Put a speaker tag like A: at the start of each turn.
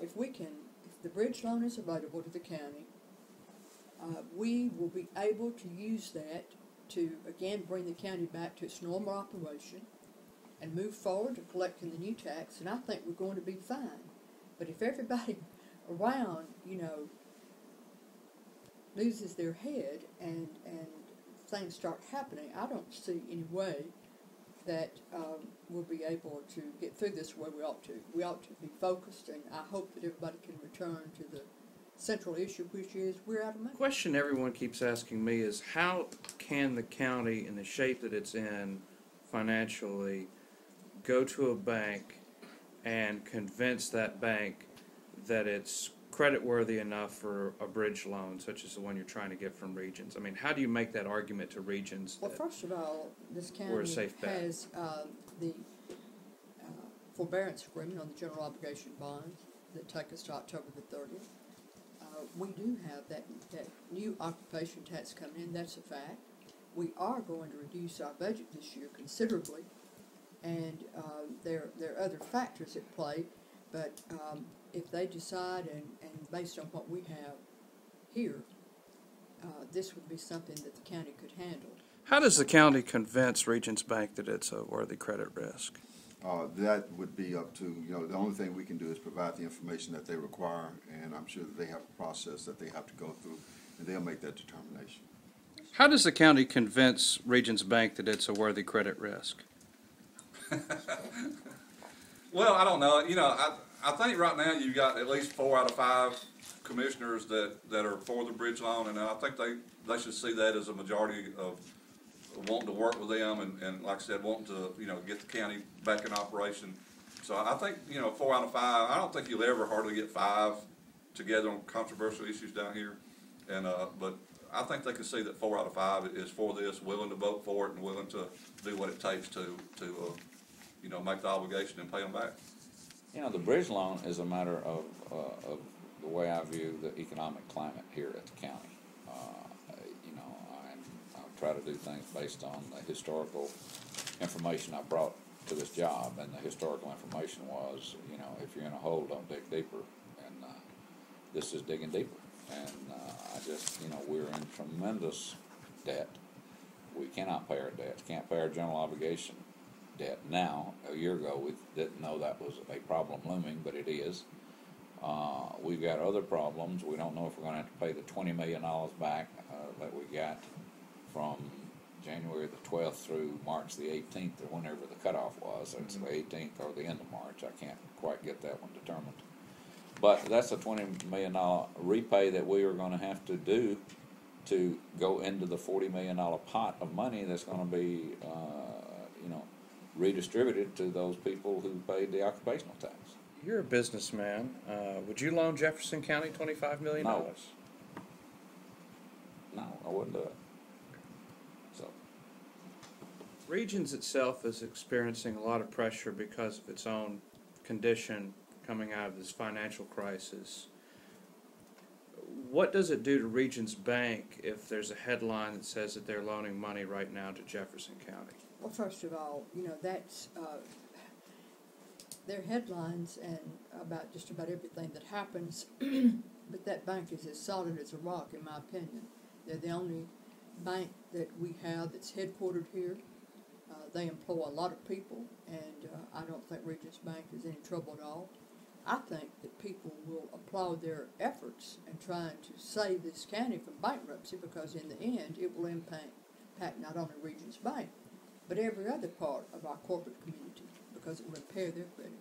A: if the bridge loan is available to the county, we will be able to use that to, again, bring the county back to its normal operation and move forward to collecting the new tax, and I think we're going to be fine. But if everybody around, loses their head and things start happening, I don't see any way that we'll be able to get through this the way we ought to. We ought to be focused, and I hope that everybody can return to the central issue, which is we're out of money.
B: The question everyone keeps asking me is, how can the county, in the shape that it's in financially, go to a bank and convince that bank that it's creditworthy enough for a bridge loan, such as the one you're trying to get from Regions? I mean, how do you make that argument to Regions?
A: Well, first of all, this county has the forbearance agreement on the general obligation bonds that take us to October the 30th. We do have that new occupation tax coming in. That's a fact. We are going to reduce our budget this year considerably, and there are other factors at play, but if they decide, and based on what we have here, this would be something that the county could handle.
B: How does the county convince Regions Bank that it's a worthy credit risk?
C: That would be up to, the only thing we can do is provide the information that they require, and I'm sure that they have a process that they have to go through, and they'll make that determination.
B: How does the county convince Regions Bank that it's a worthy credit risk?
D: Well, I don't know. I think right now you've got at least 4 out of 5 commissioners that are for the bridge loan, and I think they should see that as a majority of wanting to work with them, and like I said, wanting to get the county back in operation. So I think 4 out of 5. I don't think you'll ever hardly get 5 together on controversial issues down here, and but I think they can see that 4 out of 5 is for this, willing to vote for it, and willing to do what it takes to make the obligation and pay them back.
E: The bridge loan is a matter of the way I view the economic climate here at the county. I try to do things based on the historical information I brought to this job, and the historical information was, if you're in a hole, don't dig deeper, and this is digging deeper. And I just, we're in tremendous debt. We cannot pay our debt. Can't pay our general obligation debt now. A year ago, we didn't know that was a problem looming, but it is. We've got other problems. We don't know if we're going to have to pay the $20 million back that we got from January the 12th through March the 18th, or whenever the cutoff was. It's the 18th or the end of March. I can't quite get that one determined. But that's a $20 million repay that we are going to have to do to go into the $40 million pot of money that's going to be, redistributed to those people who paid the occupational tax.
B: You're a businessman. Would you loan Jefferson County $25 million?
E: No. No, I wouldn't do it. So,
B: Regions itself is experiencing a lot of pressure because of its own condition coming out of this financial crisis. What does it do to Regions Bank if there's a headline that says that they're loaning money right now to Jefferson County?
A: Well, first of all, that's there are headlines and about just about everything that happens, but that bank is as solid as a rock, in my opinion. They're the only bank that we have that's headquartered here. They employ a lot of people, and I don't think Regions Bank is any trouble at all. I think that people will applaud their efforts in trying to save this county from bankruptcy, because in the end it will impact not only Regions Bank, but every other part of our corporate community, because it will impair their credit.